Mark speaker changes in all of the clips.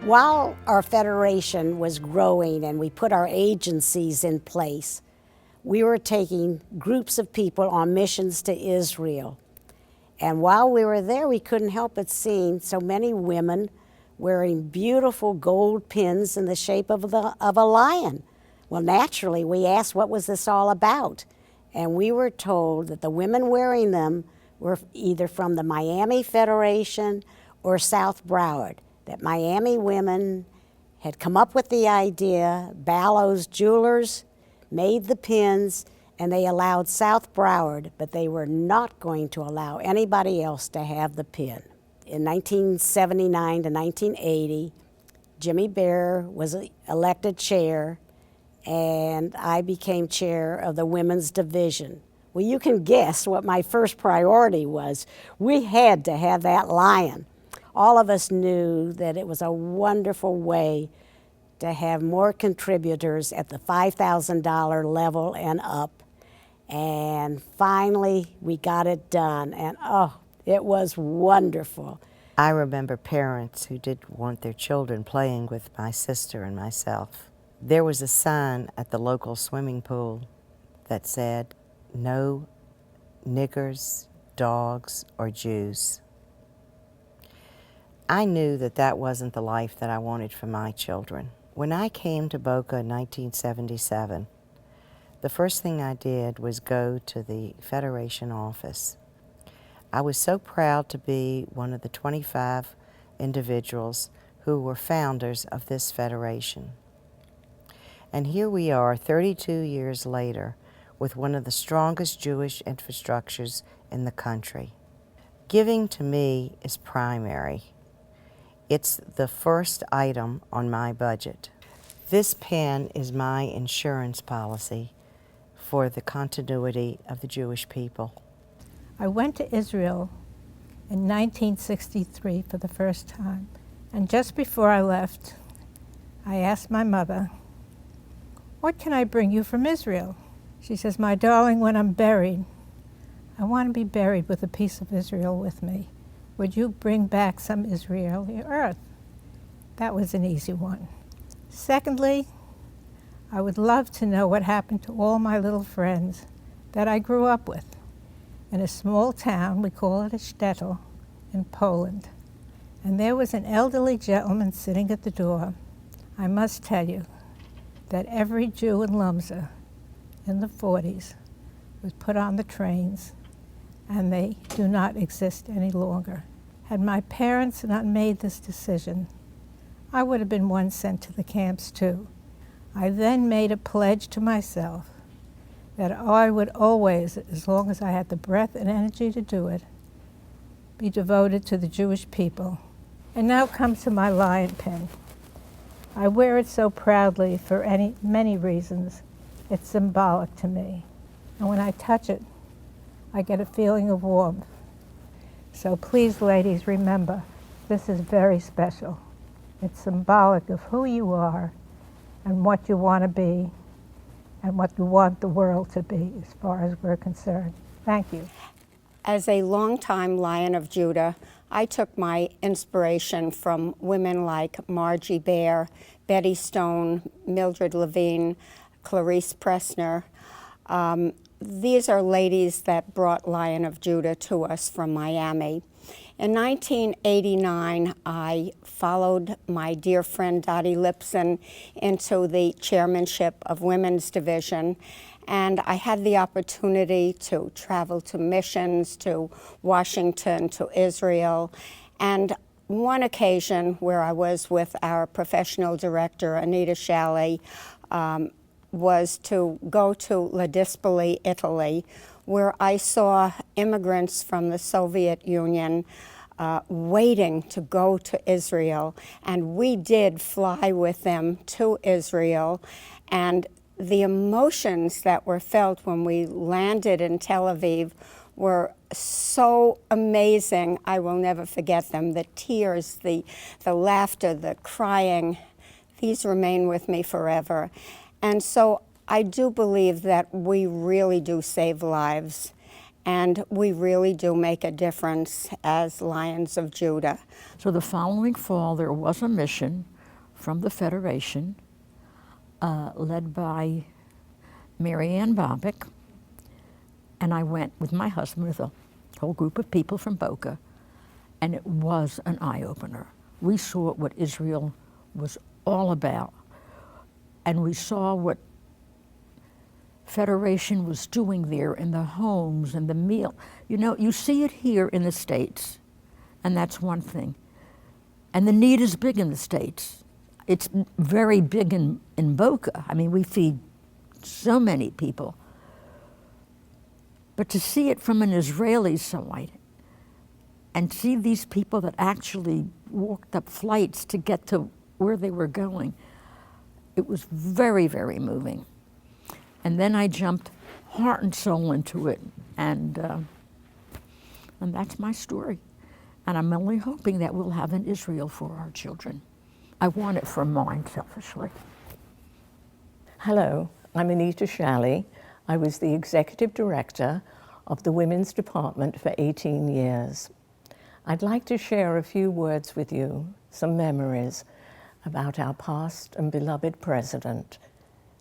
Speaker 1: While our federation was growing and we put our agencies in place, we were taking groups of people on missions to Israel. And while we were there, we couldn't help but seeing so many women wearing beautiful gold pins in the shape of a lion. Well, naturally, we asked, what was this all about? And we were told that the women wearing them were either from the Miami Federation or South Broward, that Miami women had come up with the idea, Ballo's Jewelers made the pins, and they allowed South Broward, but they were not going to allow anybody else to have the pin. In 1979 to 1980, Jimmy Bear was elected chair, and I became chair of the women's division. Well, you can guess what my first priority was. We had to have that lion. All of us knew that it was a wonderful way to have more contributors at the $5,000 level and up. And finally, we got it done, and oh, it was wonderful.
Speaker 2: I remember parents who didn't want their children playing with my sister and myself. There was a sign at the local swimming pool that said, "No niggers, dogs, or Jews." I knew that that wasn't the life that I wanted for my children. When I came to Boca in 1977, the first thing I did was go to the Federation office. I was so proud to be one of the 25 individuals who were founders of this federation. And here we are 32 years later with one of the strongest Jewish infrastructures in the country. Giving to me is primary. It's the first item on my budget. This pen is my insurance policy for the continuity of the Jewish people.
Speaker 3: I went to Israel in 1963 for the first time, and just before I left, I asked my mother, "What can I bring you from Israel?" She says, "My darling, when I'm buried, I want to be buried with a piece of Israel with me. Would you bring back some Israeli earth?" That was an easy one. Secondly, I would love to know what happened to all my little friends that I grew up with in a small town, we call it a shtetl, in Poland. And there was an elderly gentleman sitting at the door. I must tell you that every Jew in Lumza in the 40s was put on the trains, and they do not exist any longer. Had my parents not made this decision, I would have been one sent to the camps too. I then made a pledge to myself that I would always, as long as I had the breath and energy to do it, be devoted to the Jewish people. And now comes to my lion pen. I wear it so proudly for many reasons. It's symbolic to me. And when I touch it, I get a feeling of warmth. So please, ladies, remember, this is very special. It's symbolic of who you are and what you want to be and what you want the world to be as far as we're concerned. Thank you.
Speaker 4: As a longtime Lion of Judah, I took my inspiration from women like Margie Bear, Betty Stone, Mildred Levine, Clarice Pressner. These are ladies that brought Lion of Judah to us from Miami. In 1989, I followed my dear friend Dottie Lipson into the chairmanship of Women's Division, and I had the opportunity to travel to missions, to Washington, to Israel, and one occasion where I was with our professional director, Anita Shalley, was to go to Ladispoli, Italy, where I saw immigrants from the Soviet Union waiting to go to Israel. And we did fly with them to Israel. And the emotions that were felt when we landed in Tel Aviv were so amazing. I will never forget them. The tears, the laughter, the crying, these remain with me forever. And so I do believe that we really do save lives, and we really do make a difference as Lions of Judah.
Speaker 5: So the following fall, there was a mission from the Federation led by Mary Ann Bobbick, and I went with my husband with a whole group of people from Boca, and it was an eye-opener. We saw what Israel was all about, and we saw what Federation was doing there in the homes and the meal. You know, you see it here in the States, and that's one thing. And the need is big in the States. It's very big in Boca. I mean, we feed so many people. But to see it from an Israeli side and see these people that actually walked up flights to get to where they were going, it was very, very moving. And then I jumped heart and soul into it, and that's my story. And I'm only hoping that we'll have an Israel for our children. I want it for mine, selfishly.
Speaker 6: Hello, I'm Anita Shalley. I was the executive director of the Women's Department for 18 years. I'd like to share a few words with you, some memories about our past and beloved president,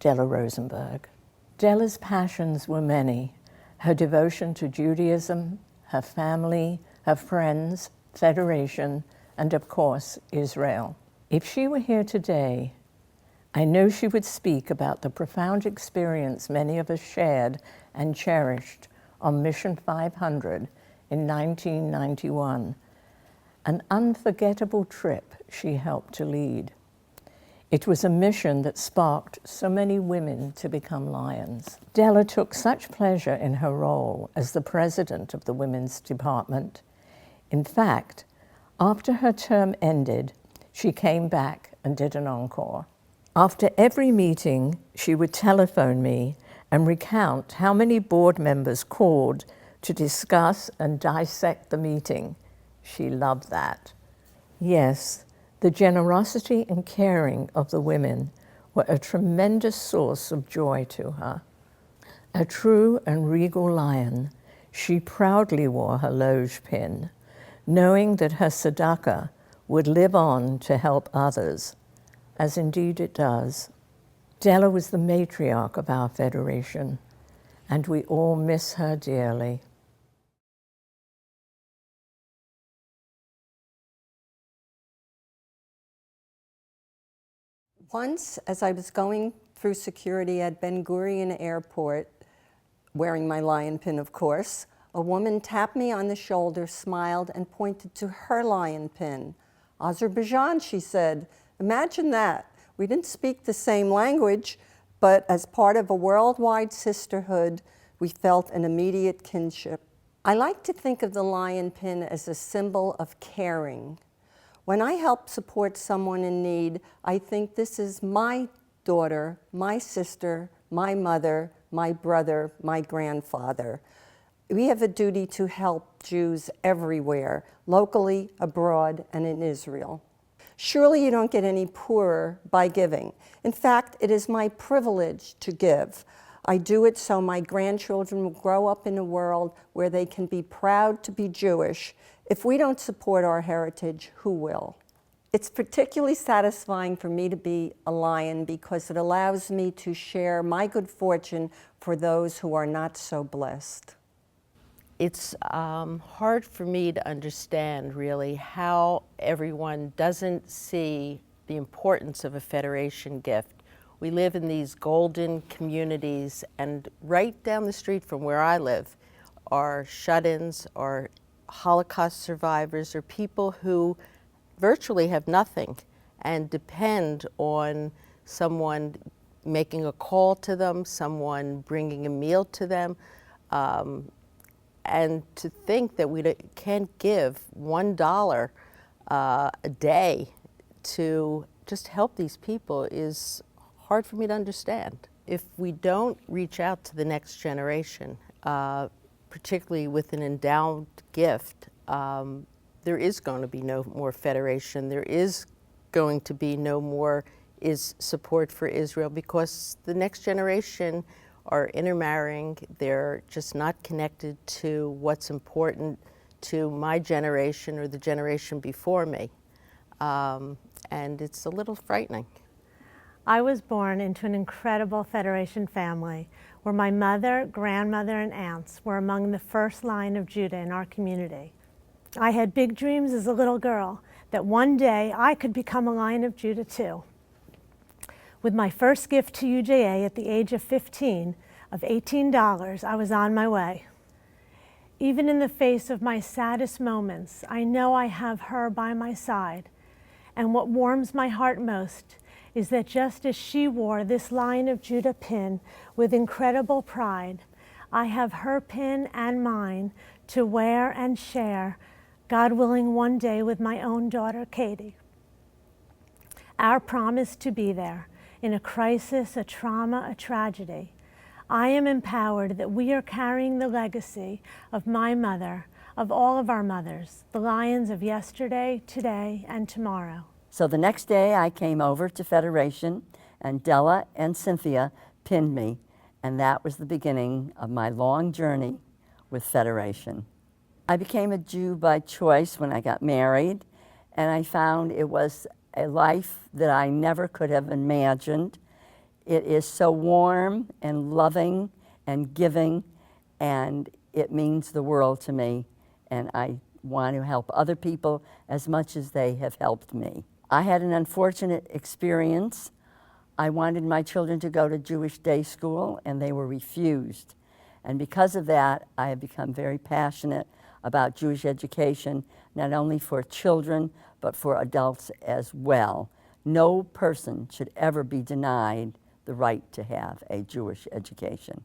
Speaker 6: Della Rosenberg. Della's passions were many: her devotion to Judaism, her family, her friends, Federation, and of course, Israel. If she were here today, I know she would speak about the profound experience many of us shared and cherished on Mission 500 in 1991, an unforgettable trip she helped to lead. It was a mission that sparked so many women to become Lions. Della took such pleasure in her role as the president of the Women's Department. In fact, after her term ended, she came back and did an encore. After every meeting, she would telephone me and recount how many board members called to discuss and dissect the meeting. She loved that. Yes, the generosity and caring of the women were a tremendous source of joy to her. A true and regal Lion, she proudly wore her Loge pin, knowing that her tzedakah would live on to help others, as indeed it does. Della was the matriarch of our Federation, and we all miss her dearly.
Speaker 7: Once, as I was going through security at Ben Gurion Airport, wearing my lion pin, of course, a woman tapped me on the shoulder, smiled, and pointed to her lion pin. Azerbaijan, she said. Imagine that. We didn't speak the same language, but as part of a worldwide sisterhood, we felt an immediate kinship. I like to think of the lion pin as a symbol of caring. When I help support someone in need, I think this is my daughter, my sister, my mother, my brother, my grandfather. We have a duty to help Jews everywhere, locally, abroad, and in Israel. Surely you don't get any poorer by giving. In fact, it is my privilege to give. I do it so my grandchildren will grow up in a world where they can be proud to be Jewish. If we don't support our heritage, who will? It's particularly satisfying for me to be a Lion because it allows me to share my good fortune for those who are not so blessed.
Speaker 8: It's hard for me to understand, really, how everyone doesn't see the importance of a Federation gift. We live in these golden communities, and right down the street from where I live are shut-ins, are Holocaust survivors, or people who virtually have nothing and depend on someone making a call to them, someone bringing a meal to them. And to think that we can't give $1 a day to just help these people is hard for me to understand. If we don't reach out to the next generation, particularly with an endowed gift, there is going to be no more Federation. There is going to be no more support for Israel, because the next generation are intermarrying. They're just not connected to what's important to my generation or the generation before me. And it's a little frightening.
Speaker 9: I was born into an incredible Federation family where my mother, grandmother, and aunts were among the first line of Judah in our community. I had big dreams as a little girl that one day I could become a Lion of Judah too. With my first gift to UJA at the age of 15 of $18, I was on my way. Even in the face of my saddest moments, I know I have her by my side. And what warms my heart most is that just as she wore this Lion of Judah pin with incredible pride, I have her pin and mine to wear and share, God willing, one day with my own daughter, Katie. Our promise to be there in a crisis, a trauma, a tragedy. I am empowered that we are carrying the legacy of my mother, of all of our mothers, the Lions of yesterday, today, and tomorrow.
Speaker 10: So the next day I came over to Federation, and Della and Cynthia pinned me, and that was the beginning of my long journey with Federation. I became a Jew by choice when I got married, and I found it was a life that I never could have imagined. It is so warm and loving and giving, and it means the world to me, and I want to help other people as much as they have helped me. I had an unfortunate experience. I wanted my children to go to Jewish day school, and they were refused. And because of that, I have become very passionate about Jewish education, not only for children, but for adults as well. No person should ever be denied the right to have a Jewish education.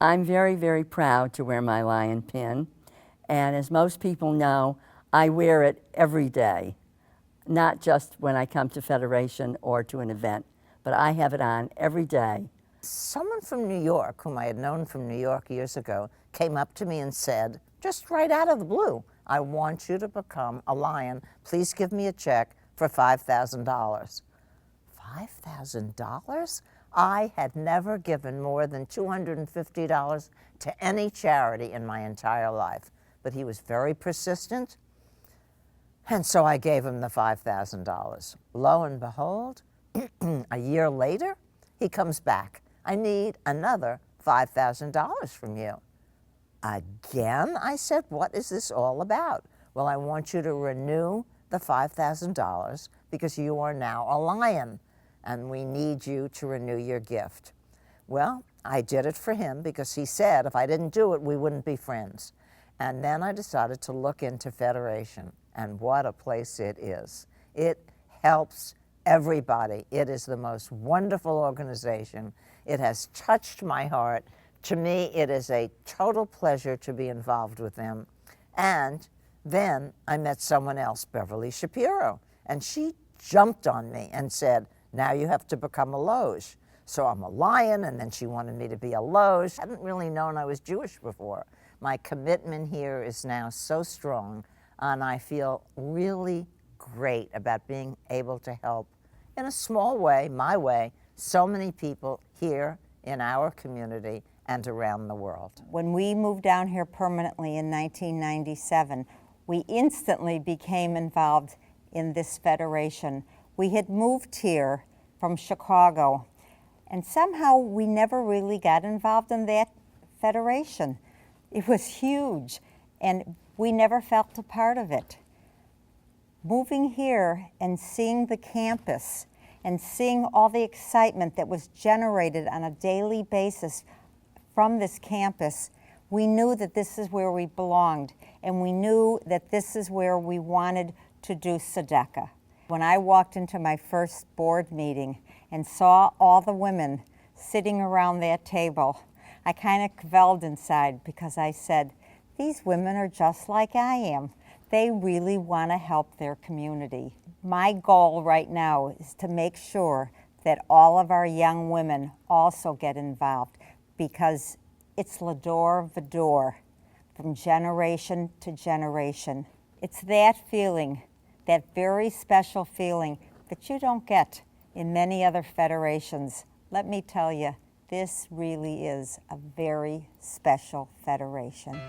Speaker 10: I'm very, very proud to wear my lion pin, and as most people know, I wear it every day, not just when I come to Federation or to an event, but I have it on every day.
Speaker 11: Someone from New York, whom I had known from New York years ago, came up to me and said, just right out of the blue, I want you to become a Lion. Please give me a check for $5,000. $5,000? I had never given more than $250 to any charity in my entire life. But he was very persistent, and so I gave him the $5,000. Lo and behold, a year later, he comes back. I need another $5,000 from you. Again, I said, what is this all about? Well, I want you to renew the $5,000 because you are now a Lion, and we need you to renew your gift. Well, I did it for him because he said if I didn't do it, we wouldn't be friends. And then I decided to look into Federation, and what a place it is. It helps everybody. It is the most wonderful organization. It has touched my heart. To me, it is a total pleasure to be involved with them. And then I met someone else, Beverly Shapiro, and she jumped on me and said, now you have to become a Loge. So I'm a Lion, and then she wanted me to be a Loge. I hadn't really known I was Jewish before. My commitment here is now so strong, and I feel really great about being able to help in a small way, my way, so many people here in our community and around the world.
Speaker 12: When we moved down here permanently in 1997, we instantly became involved in this federation. We had moved here from Chicago, and somehow we never really got involved in that federation. It was huge, and we never felt a part of it. Moving here and seeing the campus and seeing all the excitement that was generated on a daily basis from this campus, we knew that this is where we belonged, and we knew that this is where we wanted to do tzedakah. When I walked into my first board meeting and saw all the women sitting around that table, I kind of quelled inside because I said, these women are just like I am. They really want to help their community. My goal right now is to make sure that all of our young women also get involved, because it's l'dor v'dor, from generation to generation. It's that feeling, that very special feeling that you don't get in many other federations. Let me tell you, this really is a very special federation.